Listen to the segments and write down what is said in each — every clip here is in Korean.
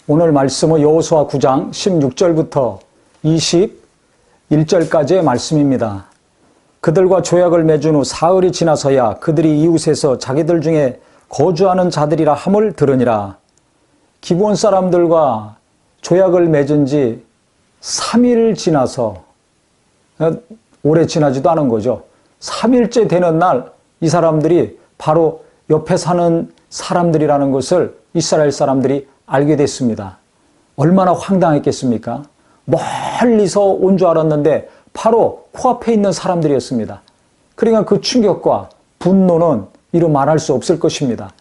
오늘 말씀은 여호수아 9장 16절부터 21절까지의 말씀입니다. 그들과 조약을 맺은 후 사흘이 지나서야 그들이 이웃에서 자기들 중에 거주하는 자들이라 함을 들으니라. 기브온 사람들과 조약을 맺은 지 3일 지나서, 오래 지나지도 않은 거죠. 3일째 되는 날 이 사람들이 바로 옆에 사는 사람들이라는 것을 이스라엘 사람들이 알게 됐습니다. 얼마나 황당했겠습니까? 멀리서 온 줄 알았는데 바로 코앞에 있는 사람들이었습니다. 그러니까 그 충격과 분노는 이루 말할 수 없을 것입니다.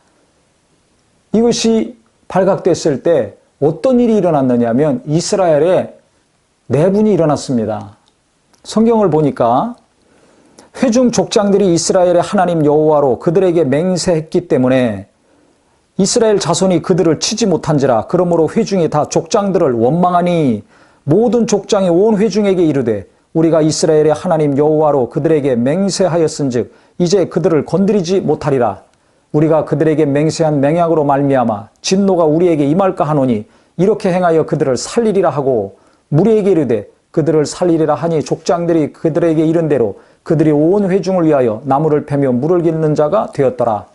이것이 발각됐을 때 어떤 일이 일어났느냐 하면 이스라엘에 내분이 일어났습니다. 성경을 보니까 회중 족장들이 이스라엘의 하나님 여호와로 그들에게 맹세했기 때문에 이스라엘 자손이 그들을 치지 못한지라. 그러므로 회중이 다 족장들을 원망하니 모든 족장이 온 회중에게 이르되 우리가 이스라엘의 하나님 여호와로 그들에게 맹세하였은즉 이제 그들을 건드리지 못하리라. 우리가 그들에게 맹세한 맹약으로 말미암아 진노가 우리에게 임할까 하노니 이렇게 행하여 그들을 살리리라 하고 무리에게 이르되 그들을 살리리라 하니 족장들이 그들에게 이른 대로 그들이 온 회중을 위하여 나무를 패며 물을 깃는 자가 되었더라.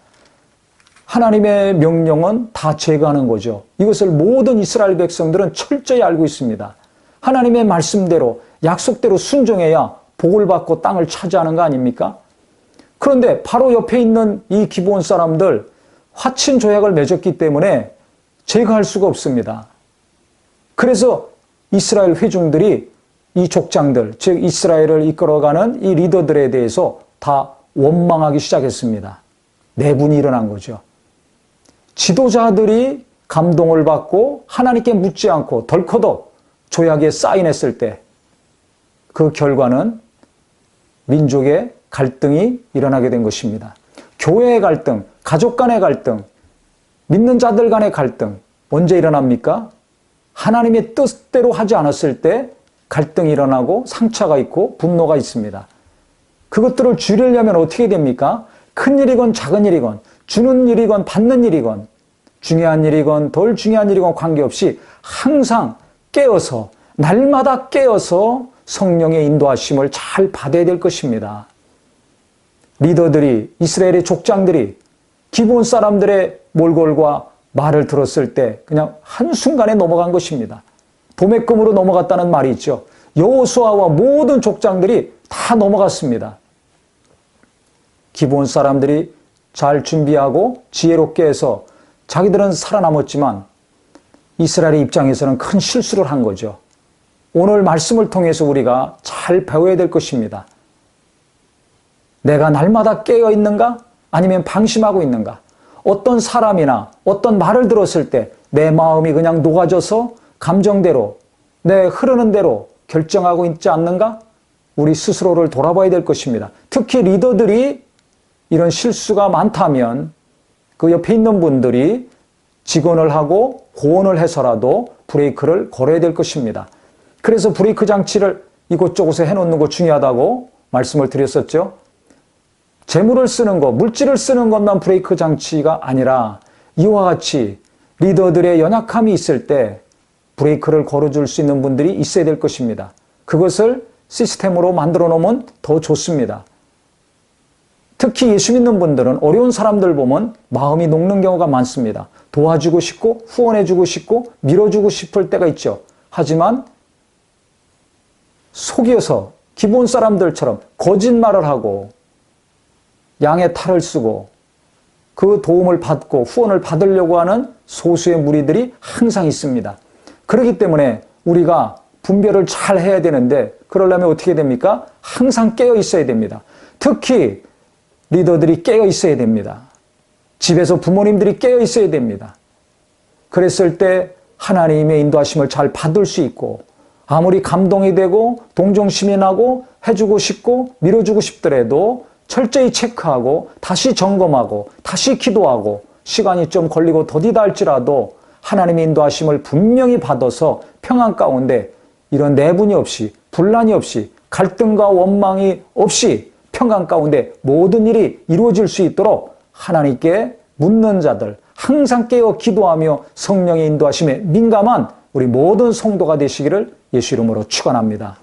하나님의 명령은 다 제거하는 거죠. 이것을 모든 이스라엘 백성들은 철저히 알고 있습니다. 하나님의 말씀대로 약속대로 순종해야 복을 받고 땅을 차지하는 거 아닙니까? 그런데 바로 옆에 있는 이 기브온 사람들 화친 조약을 맺었기 때문에 제거할 수가 없습니다. 그래서 이스라엘 회중들이 이 족장들, 즉 이스라엘을 이끌어가는 이 리더들에 대해서 다 원망하기 시작했습니다. 내분이 일어난 거죠. 지도자들이 감동을 받고 하나님께 묻지 않고 덜커덕 조약에 사인했을 때 그 결과는 민족의 갈등이 일어나게 된 것입니다. 교회의 갈등, 가족 간의 갈등, 믿는 자들 간의 갈등 언제 일어납니까? 하나님의 뜻대로 하지 않았을 때 갈등이 일어나고 상처가 있고 분노가 있습니다. 그것들을 줄이려면 어떻게 됩니까? 큰 일이건 작은 일이건 주는 일이건 받는 일이건 중요한 일이건 덜 중요한 일이건 관계없이 항상 깨어서 날마다 깨어서 성령의 인도하심을 잘 받아야 될 것입니다. 리더들이 이스라엘의 족장들이 기브온 사람들의 몰골과 말을 들었을 때 그냥 한순간에 넘어간 것입니다. 도매금으로 넘어갔다는 말이 있죠. 여호수아와 모든 족장들이 다 넘어갔습니다. 기브온 사람들이 잘 준비하고 지혜롭게 해서 자기들은 살아남았지만 이스라엘의 입장에서는 큰 실수를 한 거죠. 오늘 말씀을 통해서 우리가 잘 배워야 될 것입니다. 내가 날마다 깨어 있는가? 아니면 방심하고 있는가? 어떤 사람이나 어떤 말을 들었을 때 내 마음이 그냥 녹아져서 감정대로 내 흐르는 대로 결정하고 있지 않는가? 우리 스스로를 돌아봐야 될 것입니다. 특히 리더들이 이런 실수가 많다면 그 옆에 있는 분들이 직언을 하고 고언을 해서라도 브레이크를 걸어야 될 것입니다. 그래서 브레이크 장치를 이곳저곳에 해놓는 거 중요하다고 말씀을 드렸었죠. 재물을 쓰는 것, 물질을 쓰는 것만 브레이크 장치가 아니라 이와 같이 리더들의 연약함이 있을 때 브레이크를 걸어줄 수 있는 분들이 있어야 될 것입니다. 그것을 시스템으로 만들어 놓으면 더 좋습니다. 특히 예수 믿는 분들은 어려운 사람들 보면 마음이 녹는 경우가 많습니다. 도와주고 싶고 후원해주고 싶고 밀어주고 싶을 때가 있죠. 하지만 속여서 기브온 사람들처럼 거짓말을 하고 양의 탈을 쓰고 그 도움을 받고 후원을 받으려고 하는 소수의 무리들이 항상 있습니다. 그렇기 때문에 우리가 분별을 잘 해야 되는데 그러려면 어떻게 됩니까? 항상 깨어 있어야 됩니다. 특히 리더들이 깨어 있어야 됩니다. 집에서 부모님들이 깨어 있어야 됩니다. 그랬을 때 하나님의 인도하심을 잘 받을 수 있고 아무리 감동이 되고 동정심이 나고 해주고 싶고 밀어주고 싶더라도 철저히 체크하고 다시 점검하고 다시 기도하고 시간이 좀 걸리고 더디다 할지라도 하나님의 인도하심을 분명히 받아서 평안 가운데 이런 내분이 없이 분란이 없이 갈등과 원망이 없이 평안 가운데 모든 일이 이루어질 수 있도록 하나님께 묻는 자들, 항상 깨어 기도하며 성령의 인도하심에 민감한 우리 모든 성도가 되시기를 예수 이름으로 축원합니다.